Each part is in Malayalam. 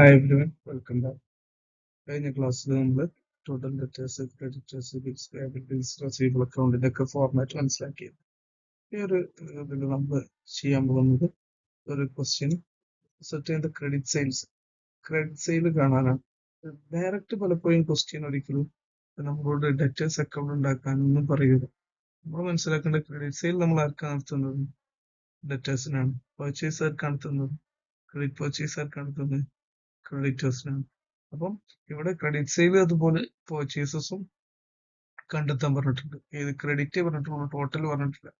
Hi everyone, welcome back. കഴിഞ്ഞ ക്ലാസ്സിൽ നമ്മൾ total debtors, creditors, bills, liabilities, receivable അക്കൗണ്ടിന്റെ ഒക്കെ ഫോർമാറ്റ് മനസ്സിലാക്കി. ഈ ഒരു ഇതിൽ നമ്മൾ ചെയ്യാൻ പോകുന്നത് ഒരു ക്വസ്റ്റ്യൻ സെറ്റ് ചെയ്യുന്ന ക്രെഡിറ്റ് സെയിൽ കാണാനാണ്. ഡയറക്റ്റ് പലപ്പോഴും ക്വസ്റ്റ്യൻ ഒരിക്കലും നമ്മളോട് ഡെറ്റേഴ്സ് അക്കൗണ്ട് ഉണ്ടാക്കാനൊന്നും പറയുക. നമ്മൾ മനസ്സിലാക്കേണ്ട ക്രെഡിറ്റ് സെയിൽ നമ്മൾ ആർക്കാണ് നടത്തുന്നത്? ഡെറ്റേഴ്സിനാണ്. പർച്ചേസ് ആർക്കാണ് നടത്തുന്നത്? ക്രെഡിറ്റ് പർച്ചേസ് ആർക്കാണ് നടത്തുന്നത്? ക്രെഡിറ്റേഴ്സിനാണ്. അപ്പം ഇവിടെ ക്രെഡിറ്റ് സെയിൽ അതുപോലെ പർച്ചേസസും കണ്ടെത്താൻ പറഞ്ഞിട്ടുണ്ട്. ഏത് ക്രെഡിറ്റ് പറഞ്ഞിട്ടുള്ളൂ, ടോട്ടൽ പറഞ്ഞിട്ടില്ല.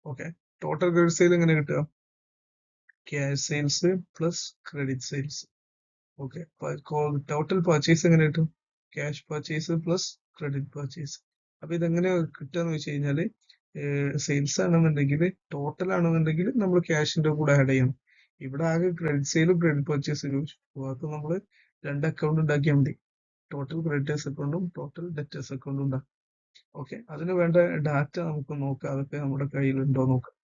ഓക്കെ, ടോട്ടൽ ക്രെഡിറ്റ് സെയിൽ എങ്ങനെ കിട്ടുക? Cash sales plus credit sales. Okay, total purchase എങ്ങനെ കിട്ടും? Cash purchase plus credit purchase. അപ്പൊ ഇതെങ്ങനെ കിട്ടുക എന്ന് വെച്ച് കഴിഞ്ഞാല്, സെയിൽസ് ആണെന്നുണ്ടെങ്കിൽ, ടോട്ടൽ ആണെന്നുണ്ടെങ്കിൽ നമ്മൾ ക്യാഷിന്റെ കൂടെ ആഡ് ചെയ്യണം. ഇവിടെ ആകെ ക്രെഡിറ്റ് സെയിലും ക്രെഡിറ്റ് പർച്ചേസും ചോദിച്ചു. അപ്പൊ നമ്മൾ രണ്ട് അക്കൗണ്ട് ഉണ്ടാക്കിയാൽ മതി. ടോട്ടൽ ക്രെഡിറ്റേഴ്സ് അക്കൗണ്ടും ടോട്ടൽ ഡെറ്റേഴ്സ് അക്കൗണ്ടും ഉണ്ടാകും. ഓക്കെ, അതിന് വേണ്ട ഡാറ്റ നമുക്ക് നോക്കാം. അതൊക്കെ നമ്മുടെ കയ്യിലുണ്ടോ നോക്കാം.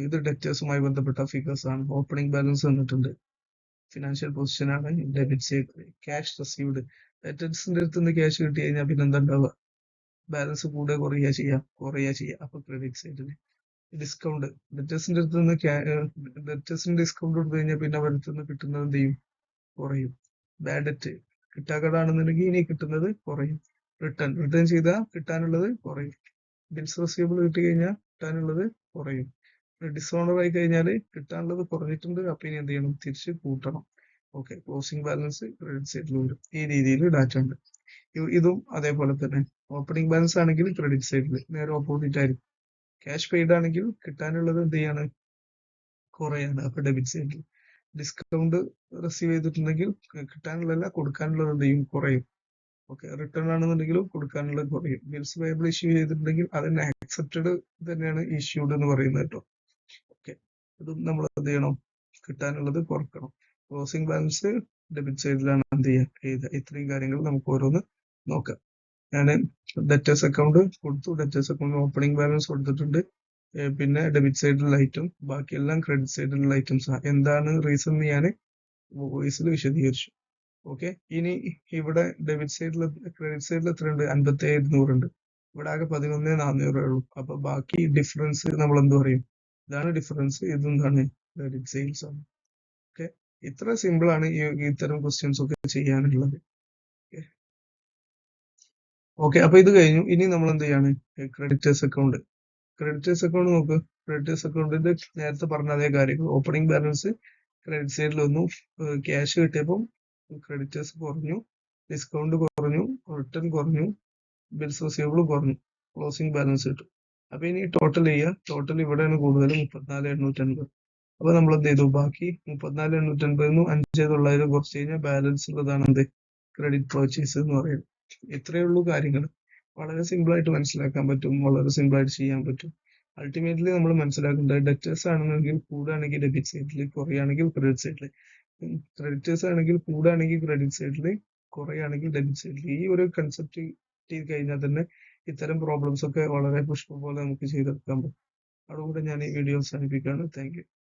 ഇത് ഡെറ്റേഴ്സുമായി ബന്ധപ്പെട്ട ഫിഗേഴ്സ് ആണ്. ഓപ്പണിംഗ് ബാലൻസ് വന്നിട്ടുണ്ട്. ഫിനാൻഷ്യൽ പൊസിഷൻ ആണ്. Debit side, cash received. ഡെറ്റേഴ്സിന്റെ അടുത്ത് നിന്ന് ക്യാഷ് കിട്ടി കഴിഞ്ഞാൽ പിന്നെ എന്താ ഉണ്ടാവുക? ബാലൻസ് കൂടെ കുറയുക ചെയ്യുക. അപ്പൊ ക്രെഡിറ്റ് സൈഡിൽ ഡിസ്കൗണ്ട്, ഡെറ്റേഴ്സിന്റെ അടുത്ത് നിന്ന് ഡെറ്റേഴ്സിന് ഡിസ്കൗണ്ട് കൊടുത്തു കഴിഞ്ഞാൽ പിന്നെ അവരുടെ അടുത്ത് നിന്ന് കിട്ടുന്നത് എന്ത് ചെയ്യും? കുറയും. ബാഡ് ഡെറ്റ്, കിട്ടാക്കടാണെന്നുണ്ടെങ്കിൽ ഇനി കിട്ടുന്നത് കുറയും. റിട്ടേൺ ചെയ്താൽ കിട്ടാനുള്ളത് കുറയും. ബിൽസ് റെസീവബിൾ കിട്ടി കഴിഞ്ഞാൽ കിട്ടാനുള്ളത് കുറയും. ഡിസോണർ ആയി കഴിഞ്ഞാൽ കിട്ടാനുള്ളത് കുറഞ്ഞിട്ടുണ്ട്, അപ്പൊ ഇനി എന്ത് ചെയ്യണം? തിരിച്ച് കൂട്ടണം. ഓക്കെ, ക്ലോസിംഗ് ബാലൻസ് ക്രെഡിറ്റ് സൈഡിൽ വരും. ഈ രീതിയിൽ ഡാറ്റ ഉണ്ട്. ഇതും അതേപോലെ തന്നെ. ഓപ്പണിംഗ് ബാലൻസ് ആണെങ്കിൽ ക്രെഡിറ്റ് സൈഡിൽ നേരെ ഓപ്പോസിറ്റ് ആയിരിക്കും. ക്യാഷ് പെയ്ഡ് ആണെങ്കിൽ കിട്ടാനുള്ളത് എന്ത് ചെയ്യാണ്? കുറയാണ്. അപ്പൊ ഡെബിറ്റ് സൈഡിൽ. ഡിസ്കൗണ്ട് റിസീവ് ചെയ്തിട്ടുണ്ടെങ്കിൽ കിട്ടാനുള്ളതല്ല, കൊടുക്കാനുള്ളത് എന്ത് ചെയ്യും? കുറയും. ഓക്കെ, റിട്ടേൺ ആണെന്നുണ്ടെങ്കിലും കൊടുക്കാനുള്ളത് കുറയും. ബിൽസ് പേയബിൾ ഇഷ്യൂ ചെയ്തിട്ടുണ്ടെങ്കിൽ അതിന് ആക്സെപ്റ്റഡ് തന്നെയാണ് ഇഷ്യൂഡ് എന്ന് പറയുന്നത് കേട്ടോ. ഓക്കെ, ഇതും നമ്മൾ എന്ത് ചെയ്യണം? കിട്ടാനുള്ളത് കുറക്കണം. ക്ലോസിംഗ് ബാലൻസ് ഡെബിറ്റ് സൈഡിലാണ് എന്ത് ചെയ്യുക? ഇത്രയും കാര്യങ്ങൾ നമുക്ക് ഓരോന്ന് നോക്കാം. ഞാൻ ഡെറ്റേഴ്സ് അക്കൗണ്ട് കൊടുത്തു. ഡെറ്റേഴ്സ് അക്കൗണ്ട് ഓപ്പണിംഗ് ബാലൻസ് കൊടുത്തിട്ടുണ്ട്. പിന്നെ ഡെബിറ്റ് സൈഡിലുള്ള ഐറ്റം, ബാക്കിയെല്ലാം ക്രെഡിറ്റ് സൈഡിലുള്ള ഐറ്റംസ്. എന്താണ് റീസൺ എന്ന് ഞാൻ വോയിസിൽ വിശദീകരിച്ചു. ഓക്കെ, ഇനി ഇവിടെ ഡെബിറ്റ് സൈഡിൽ ക്രെഡിറ്റ് സൈഡിൽ എത്രയുണ്ട്? 57,200 ഉണ്ട്. ഇവിടെ ആകെ 11,400 ഉള്ളൂ. അപ്പൊ ബാക്കി ഡിഫറൻസ് നമ്മൾ എന്ത് പറയും? ഇതാണ് ഡിഫറൻസ്. ഇതെന്താണ്? ക്രെഡിറ്റ് സെയിൽസ് ആണ്. ഓക്കെ, ഇത്ര സിമ്പിൾ ആണ് ഇത്തരം ക്വസ്റ്റ്യൻസ് ഒക്കെ ചെയ്യാനുള്ളത്. ഓക്കെ, അപ്പൊ ഇത് കഴിഞ്ഞു. ഇനി നമ്മൾ എന്ത് ചെയ്യാണ്? Creditors account. ക്രെഡിറ്റേഴ്സ് അക്കൗണ്ട് നോക്ക്. ക്രെഡിറ്റേഴ്സ് അക്കൗണ്ടിന്റെ നേരത്തെ പറഞ്ഞ അതേ കാര്യങ്ങൾ. ഓപ്പണിംഗ് ബാലൻസ് ക്രെഡിറ്റ് സൈഡിൽ വന്നു. ക്യാഷ് കിട്ടിയപ്പോൾ ക്രെഡിറ്റേഴ്സ് കുറഞ്ഞു, ഡിസ്കൗണ്ട് കുറഞ്ഞു, റിട്ടേൺ കുറഞ്ഞു, ബിൽസ് റിസീവബിൾ കുറഞ്ഞു, ക്ലോസിംഗ് ബാലൻസ് കിട്ടും. അപ്പൊ ഇനി ടോട്ടൽ ചെയ്യുക. ടോട്ടൽ ഇവിടെയാണ് കൂടുതൽ, 34,850. അപ്പൊ നമ്മൾ എന്ത് ചെയ്തു? ബാക്കി 34,850 5,900 കുറച്ച് കഴിഞ്ഞാൽ ബാലൻസ് ഉള്ളതാണ് എന്ത്? ക്രെഡിറ്റ് പർച്ചേസ് എന്ന് പറയുന്നത്. ഇത്രയേ ഉള്ളൂ കാര്യങ്ങൾ. വളരെ സിമ്പിൾ ആയിട്ട് മനസ്സിലാക്കാൻ പറ്റും, വളരെ സിമ്പിൾ ആയിട്ട് ചെയ്യാൻ പറ്റും. അൾട്ടിമേറ്റ്ലി നമ്മൾ മനസ്സിലാക്കേണ്ടത് ഡെറ്റേഴ്സ് ആണെന്നെങ്കിൽ കൂടുകയാണെങ്കിൽ ഡെബിറ്റ് സൈഡിൽ, കുറയുകയാണെങ്കിൽ ക്രെഡിറ്റ് സൈഡിൽ. ക്രെഡിറ്റേഴ്സ് ആണെങ്കിൽ കൂടുകയാണെങ്കിൽ ക്രെഡിറ്റ് സൈഡിൽ, കുറയുകയാണെങ്കിൽ ഡെബിറ്റ് സൈഡിൽ. ഈ ഒരു കൺസെപ്റ്റ് ചെയ്ത് കഴിഞ്ഞാൽ തന്നെ ഇത്തരം പ്രോബ്ലംസ് ഒക്കെ വളരെ പുഷ്പം പോലെ നമുക്ക് ചെയ്തെടുക്കാൻ പറ്റും. അതുകൂടെ ഞാൻ ഈ വീഡിയോ അവസാനിപ്പിക്കുകയാണ്. Thank you.